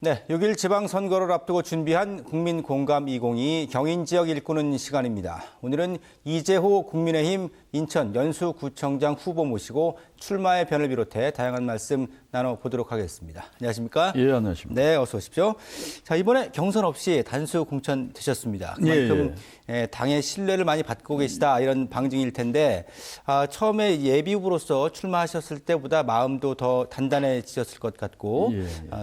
네, 6일 지방선거를 앞두고 준비한 국민공감 2022 경인지역 일구는 시간입니다. 오늘은 이재호 국민의힘 인천 연수구청장 후보 모시고 출마의 변을 비롯해 다양한 말씀 나눠보도록 하겠습니다. 안녕하십니까? 예, 안녕하십니까? 네, 어서 오십시오. 자, 이번에 경선 없이 단수 공천 되셨습니다. 그만큼 당의 신뢰를 많이 받고 계시다 이런 방증일 텐데 처음에 예비 후보로서 출마하셨을 때보다 마음도 더 단단해지셨을 것 같고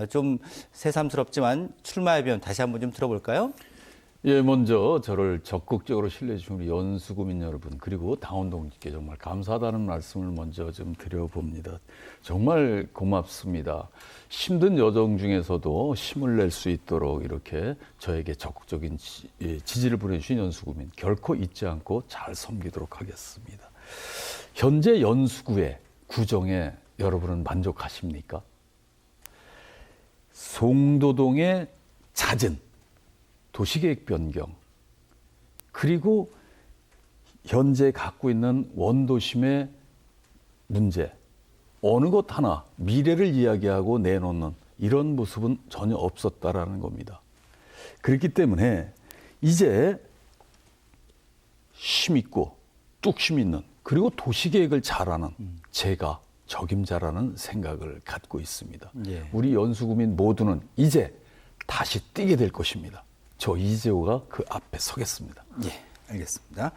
좀 새삼스럽지만 출마의 변 다시 한번 좀 들어볼까요? 예, 먼저 저를 적극적으로 신뢰해 주신 우리 연수구민 여러분 그리고 당원 동지께 정말 감사하다는 말씀을 먼저 좀 드려봅니다. 정말 고맙습니다. 힘든 여정 중에서도 힘을 낼 수 있도록 이렇게 저에게 적극적인 지지를 보내주신 연수구민 결코 잊지 않고 잘 섬기도록 하겠습니다. 현재 연수구의 구정에 여러분은 만족하십니까? 송도동의 잦은 도시계획 변경, 그리고 현재 갖고 있는 원도심의 문제, 어느 것 하나 미래를 이야기하고 내놓는 이런 모습은 전혀 없었다라는 겁니다. 그렇기 때문에 이제 힘있고 뚝심 있는 그리고 도시계획을 잘하는 제가 적임자라는 생각을 갖고 있습니다. 우리 연수구민 모두는 이제 다시 뛰게 될 것입니다. 저 이재호가 그 앞에 서겠습니다. 예, 알겠습니다.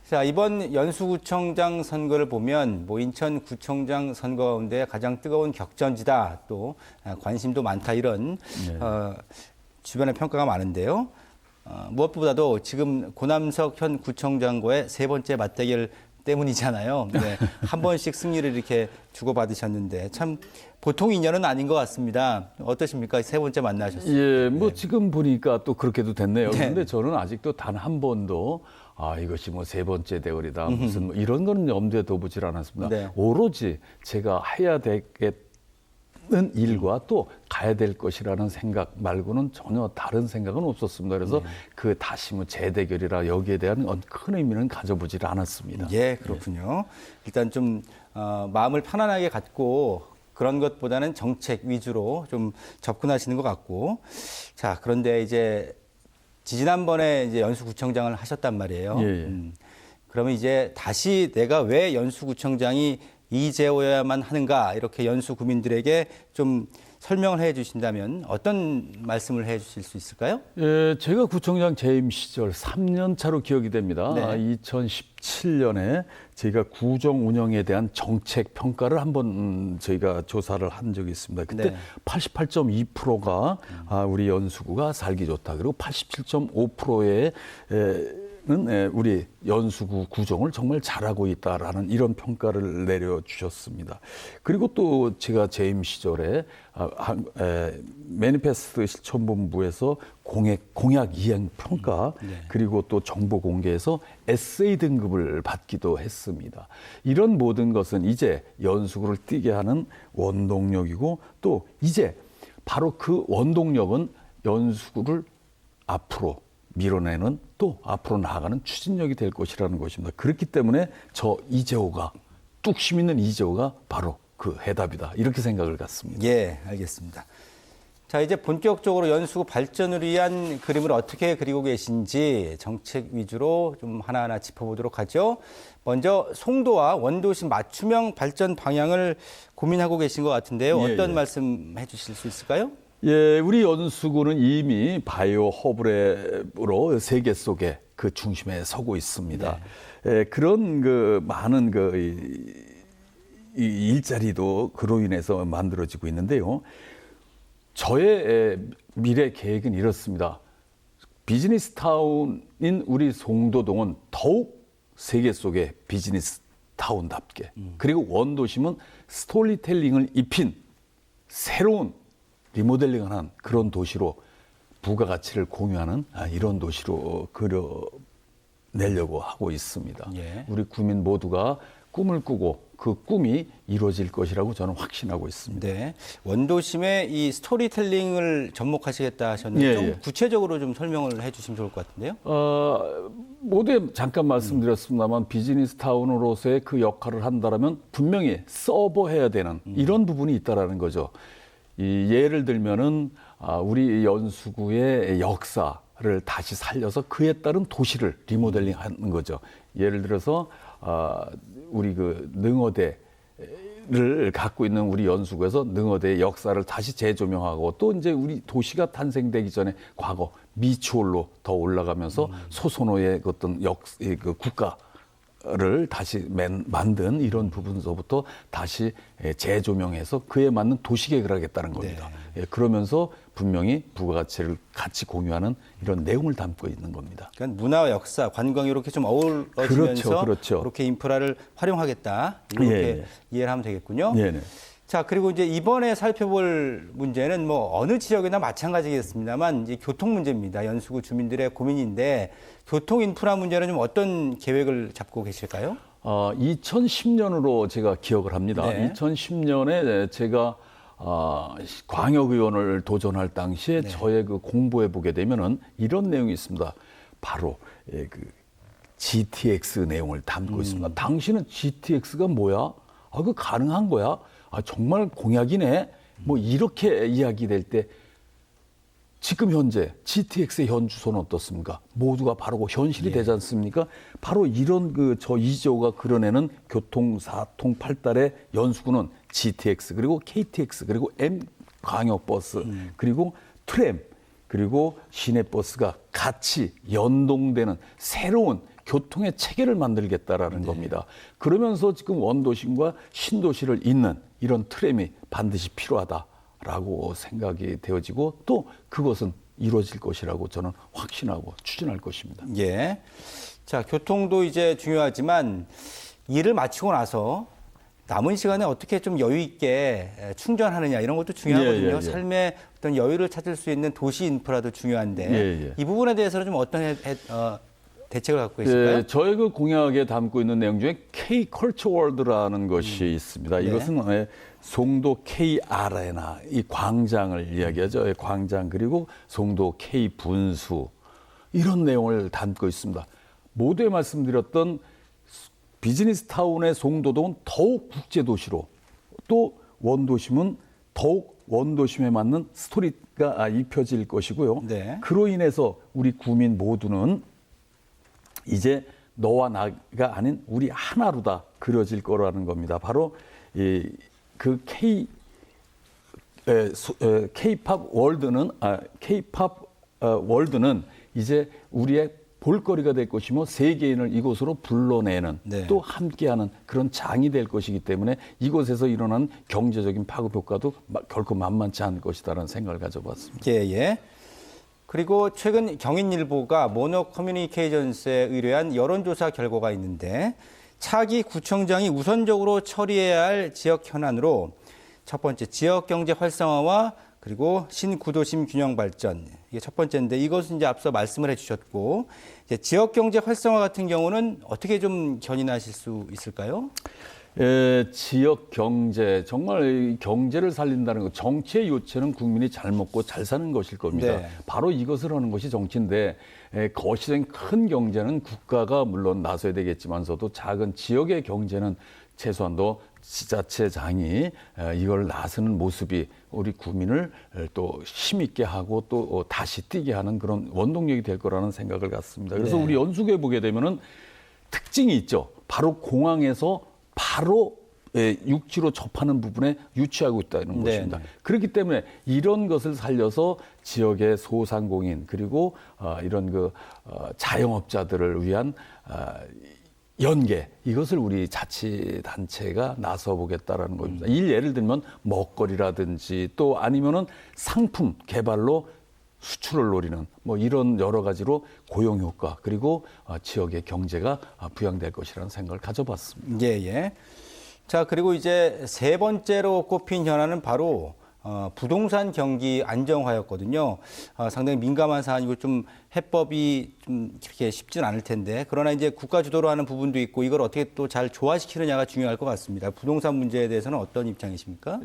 자, 이번 연수구청장 선거를 보면 인천구청장 선거 가운데 가장 뜨거운 격전지다, 또 관심도 많다 이런 주변의 평가가 많은데요. 무엇보다도 지금 고남석 현 구청장과의 세 번째 맞대결 때문이잖아요. 네, 한 번씩 승리를 이렇게 주고받으셨는데 참 보통 인연은 아닌 것 같습니다. 어떠십니까? 세 번째 만나셨어요. 예, 지금 보니까 또 그렇게도 됐네요. 그런데 저는 아직도 단 한 번도 이것이 세 번째 대결이다 무슨 이런 거는 염두에 둬보질 않았습니다. 오로지 제가 해야 되겠는 일과 또 가야 될 것이라는 생각 말고는 전혀 다른 생각은 없었습니다. 그래서 그 다시 재대결이라 여기에 대한 큰 의미는 가져보질 않았습니다. 예, 그렇군요. 일단 좀 마음을 편안하게 갖고 그런 것보다는 정책 위주로 좀 접근하시는 것 같고, 자, 그런데 이제 지난번에 이제 연수구청장을 하셨단 말이에요. 그러면 이제 다시 내가 왜 연수구청장이 이재호여야만 하는가 이렇게 연수구민들에게 좀 설명을 해 주신다면 어떤 말씀을 해 주실 수 있을까요? 예, 제가 구청장 재임 시절 3년 차로 기억이 됩니다. 2017년에 저희가 구정 운영에 대한 정책 평가를 한번 저희가 조사를 한 적이 있습니다. 그때 88.2%가 우리 연수구가 살기 좋다. 그리고 87.5%의 우리 연수구 구정을 정말 잘하고 있다라는 이런 평가를 내려주셨습니다. 그리고 또 제가 재임 시절에 매니페스트 실천본부에서 공약 이행 평가 그리고 또 정보 공개에서 에세이 등급을 받기도 했습니다. 이런 모든 것은 이제 연수구를 뛰게 하는 원동력이고 또 이제 바로 그 원동력은 연수구를 앞으로 밀어내는 또 앞으로 나아가는 추진력이 될 것이라는 것입니다. 그렇기 때문에 저 이재호가 뚝심 있는 이재호가 바로 그 해답이다. 이렇게 생각을 갖습니다. 예, 알겠습니다. 자, 이제 본격적으로 연수구 발전을 위한 그림을 어떻게 그리고 계신지 정책 위주로 좀 하나하나 짚어보도록 하죠. 먼저 송도와 원도심 맞춤형 발전 방향을 고민하고 계신 것 같은데요. 어떤 말씀 해주실 수 있을까요? 예, 우리 연수구는 이미 바이오 허브랩으로 세계 속에 그 중심에 서고 있습니다. 그런 많은 이 일자리도 그로 인해서 만들어지고 있는데요. 저의 미래 계획은 이렇습니다. 비즈니스 타운인 우리 송도동은 더욱 세계 속의 비즈니스 타운답게 그리고 원도심은 스토리텔링을 입힌 새로운 리모델링한 그런 도시로 부가가치를 공유하는 이런 도시로 그려내려고 하고 있습니다. 우리 구민 모두가 꿈을 꾸고 그 꿈이 이루어질 것이라고 저는 확신하고 있습니다. 네, 원도심의 이 스토리텔링을 접목하시겠다 하셨는데 좀 구체적으로 좀 설명을 해 주시면 좋을 것 같은데요. 모두에 잠깐 말씀드렸습니다만 비즈니스 타운으로서의 그 역할을 한다면 분명히 서버해야 되는 이런 부분이 있다라는 거죠. 예를 들면은 우리 연수구의 역사를 다시 살려서 그에 따른 도시를 리모델링하는 거죠. 예를 들어서 우리 그 능어대를 갖고 있는 우리 연수구에서 능어대의 역사를 다시 재조명하고 또 이제 우리 도시가 탄생되기 전에 과거 미추홀로 더 올라가면서 소선호의 어떤 그 국가를 다시 만든 이런 부분서부터 다시 재조명해서 그에 맞는 도시계획을 하겠다는 겁니다. 네. 그러면서 분명히 부가가치를 같이 공유하는 이런 내용을 담고 있는 겁니다. 그러니까 문화와 역사, 관광이 이렇게 좀 어우러지면서 그렇죠. 그렇게 인프라를 활용하겠다. 이렇게 예. 이해를 하면 되겠군요. 네네. 자, 그리고 이제 이번에 살펴볼 문제는 뭐 어느 지역이나 마찬가지겠습니다만 이제 교통 문제입니다. 연수구 주민들의 고민인데 교통 인프라 문제는 좀 어떤 계획을 잡고 계실까요? 2010년으로 제가 기억을 합니다. 네. 2010년에 제가 광역의원을 도전할 당시에 네. 저의 그 공부해 보게 되면은 이런 내용이 있습니다. 바로 그 GTX 내용을 담고 있습니다. 당시는 GTX가 뭐야? 그 가능한 거야? 정말 공약이네. 뭐 이렇게 이야기될 때 지금 현재 GTX의 현 주소는 어떻습니까? 모두가 바로 현실이 되지 않습니까? 바로 이런 저 이재호가 그려내는 교통사통 팔달의 연수구는 GTX 그리고 KTX 그리고 M 광역버스 그리고 트램 그리고 시내버스가 같이 연동되는 새로운 교통의 체계를 만들겠다라는 겁니다. 그러면서 지금 원도심과 신도시를 잇는 이런 트램이 반드시 필요하다라고 생각이 되어지고 또 그것은 이루어질 것이라고 저는 확신하고 추진할 것입니다. 예. 자, 교통도 이제 중요하지만 일을 마치고 나서 남은 시간에 어떻게 좀 여유 있게 충전하느냐 이런 것도 중요하거든요. 예. 삶의 어떤 여유를 찾을 수 있는 도시 인프라도 중요한데 예. 이 부분에 대해서는 좀 어떤 대책을 갖고 계실까요? 예, 저희 그 공약에 담고 있는 내용 중에 K 컬처 월드라는 것이 있습니다. 네. 이것은 송도 K 아레나 이 광장을 이야기하죠. 광장 그리고 송도 K 분수 이런 내용을 담고 있습니다. 모두에 말씀드렸던 비즈니스 타운의 송도동은 더욱 국제 도시로 또 원도심은 더욱 원도심에 맞는 스토리가 입혀질 것이고요. 네. 그로 인해서 우리 구민 모두는 이제 너와 나가 아닌 우리 하나로다 그려질 거라는 겁니다. 바로 그 K-팝 월드는 이제 우리의 볼거리가 될 것이며 세계인을 이곳으로 불러내는 네. 또 함께하는 그런 장이 될 것이기 때문에 이곳에서 일어난 경제적인 파급 효과도 결코 만만치 않을 것이다라는 생각을 가져봤습니다. 예. 그리고 최근 경인일보가 모노 커뮤니케이션스에 의뢰한 여론조사 결과가 있는데 차기 구청장이 우선적으로 처리해야 할 지역 현안으로 첫 번째 지역 경제 활성화와 그리고 신구도심 균형 발전 이게 첫 번째인데 이것은 이제 앞서 말씀을 해주셨고 이제 지역 경제 활성화 같은 경우는 어떻게 좀 견인하실 수 있을까요? 지역 경제, 정말 경제를 살린다는 것, 정치의 요체는 국민이 잘 먹고 잘 사는 것일 겁니다. 네. 바로 이것을 하는 것이 정치인데, 거시적인 큰 경제는 국가가 물론 나서야 되겠지만서도 작은 지역의 경제는 최소한도 지자체장이 이걸 나서는 모습이 우리 국민을 또 힘있게 하고 또 다시 뛰게 하는 그런 원동력이 될 거라는 생각을 갖습니다. 그래서 네. 우리 연수구에 보게 되면은 특징이 있죠. 바로 공항에서 바로 육지로 접하는 부분에 유치하고 있다는 것입니다. 그렇기 때문에 이런 것을 살려서 지역의 소상공인 그리고 이런 자영업자들을 위한 연계 이것을 우리 자치단체가 나서 보겠다라는 겁니다. 예를 들면 먹거리라든지 또 아니면은 상품 개발로 수출을 노리는 뭐 이런 여러 가지로 고용 효과 그리고 지역의 경제가 부양될 것이라는 생각을 가져봤습니다. 예. 자, 그리고 이제 세 번째로 꼽힌 현안은 바로 부동산 경기 안정화였거든요. 상당히 민감한 사안이고 좀 해법이 좀 그렇게 쉽진 않을 텐데 그러나 이제 국가 주도로 하는 부분도 있고 이걸 어떻게 또 잘 조화시키느냐가 중요할 것 같습니다. 부동산 문제에 대해서는 어떤 입장이십니까?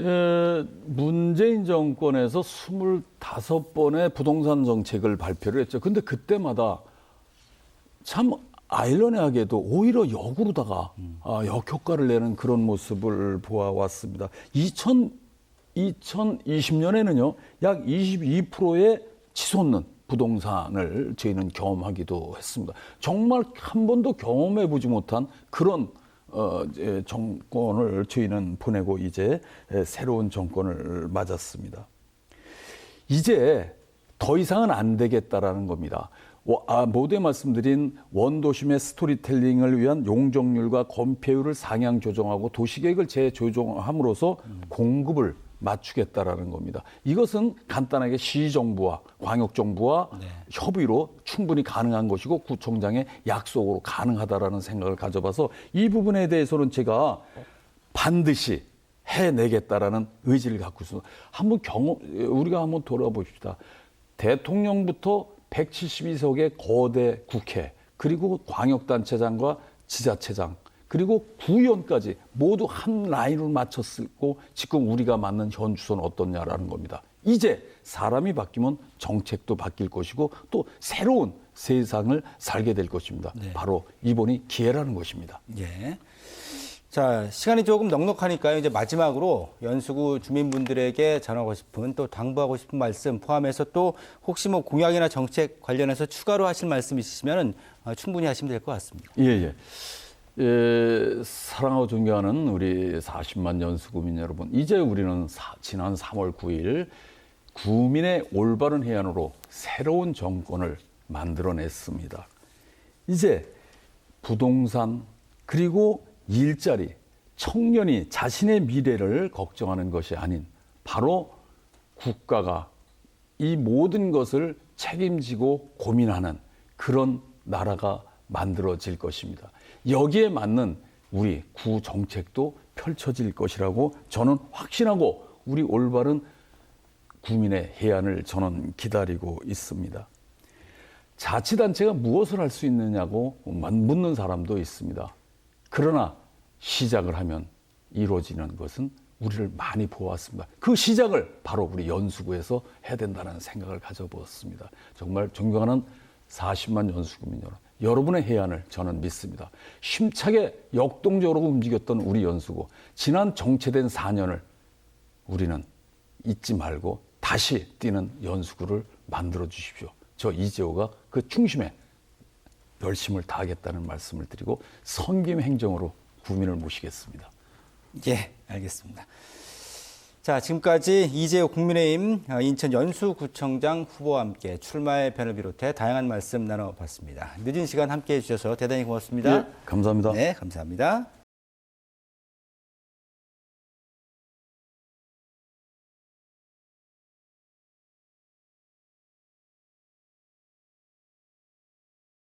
문재인 정권에서 25번의 부동산 정책을 발표를 했죠. 근데 그때마다 참 아이러니하게도 오히려 역으로다가 역효과를 내는 그런 모습을 보아왔습니다. 2020년에는요, 약 22%의 치솟는 부동산을 저희는 경험하기도 했습니다. 정말 한 번도 경험해 보지 못한 그런 정권을 저희는 보내고 이제 새로운 정권을 맞았습니다. 이제 더 이상은 안 되겠다라는 겁니다. 모두에 말씀드린 원도심의 스토리텔링을 위한 용적률과 건폐율을 상향 조정하고 도시계획을 재조정함으로써 공급을 맞추겠다라는 겁니다. 이것은 간단하게 시정부와 광역정부와 협의로 충분히 가능한 것이고 구청장의 약속으로 가능하다라는 생각을 가져봐서 이 부분에 대해서는 제가 반드시 해내겠다라는 의지를 갖고 있습니다. 우리가 한번 돌아봅시다. 대통령부터 172석의 거대 국회, 그리고 광역단체장과 지자체장, 그리고 구의원까지 모두 한 라인으로 맞췄고 지금 우리가 맞는 현 주소는 어떠냐라는 겁니다. 이제 사람이 바뀌면 정책도 바뀔 것이고 또 새로운 세상을 살게 될 것입니다. 네. 바로 이번이 기회라는 것입니다. 예. 자, 시간이 조금 넉넉하니까요. 이제 마지막으로 연수구 주민분들에게 전하고 싶은 또 당부하고 싶은 말씀 포함해서 또 혹시 뭐 공약이나 정책 관련해서 추가로 하실 말씀 있으시면 충분히 하시면 될 것 같습니다. 예. 사랑하고 존경하는 우리 40만 연수구민 여러분, 이제 우리는 지난 3월 9일 구민의 올바른 해안으로 새로운 정권을 만들어냈습니다. 이제 부동산 그리고 일자리, 청년이 자신의 미래를 걱정하는 것이 아닌 바로 국가가 이 모든 것을 책임지고 고민하는 그런 나라가 만들어질 것입니다. 여기에 맞는 우리 구 정책도 펼쳐질 것이라고 저는 확신하고 우리 올바른 구민의 해안을 저는 기다리고 있습니다. 자치단체가 무엇을 할 수 있느냐고 묻는 사람도 있습니다. 그러나 시작을 하면 이루어지는 것은 우리를 많이 보았습니다. 그 시작을 바로 우리 연수구에서 해야 된다는 생각을 가져보았습니다. 정말 존경하는 40만 연수구민 여러분의 해안을 저는 믿습니다. 힘차게 역동적으로 움직였던 우리 연수구, 지난 정체된 4년을 우리는 잊지 말고 다시 뛰는 연수구를 만들어 주십시오. 저 이재호가 그 중심에 열심을 다하겠다는 말씀을 드리고 섬김 행정으로 구민을 모시겠습니다. 예, 알겠습니다. 자, 지금까지 이재호 국민의힘 인천 연수구청장 후보와 함께 출마의 변을 비롯해 다양한 말씀 나눠봤습니다. 늦은 시간 함께해 주셔서 대단히 고맙습니다. 예, 감사합니다. 네, 감사합니다.